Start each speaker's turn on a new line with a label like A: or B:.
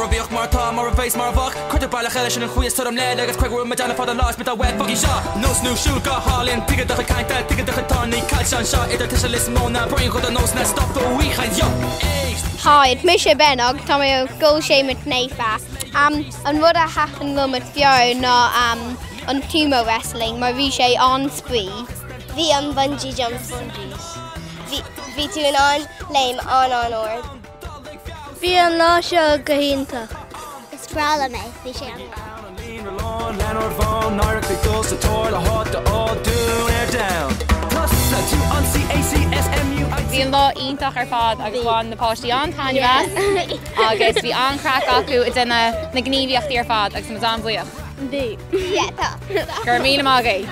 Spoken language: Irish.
A: mar a bhíoch mar tá mar a bhéis mar bhach chuidir bailach eile sin an chuas tom le agus cuiigú me deanna fád lás mit a web fogí seo nós nó siúil go hálíonn tuige do caiinte tuige do tánaí caiil sean seo idir tuise lis móna brain chud an nós na stop do bhuichaid jo.
B: Hi, it's Misha Bennog, Tommy go sé mit neifa. An rud a happen go mit fio na an sumo wrestling, mar bhí sé an sprí.
C: Bhí an bungee jump bungees. Bhí tú an léim an or.
B: Bhí an lá seo go hianta.
C: Is brala me, bhí sé an
D: Bhí an lá ítach ar fád agus bháin na páistí an CnabhF agus bhí an crack acu i duna na gníomhaíochtaí ar fád agus an bhuaíoch.
B: Dí.
C: tá.
D: Gur míle mágaí.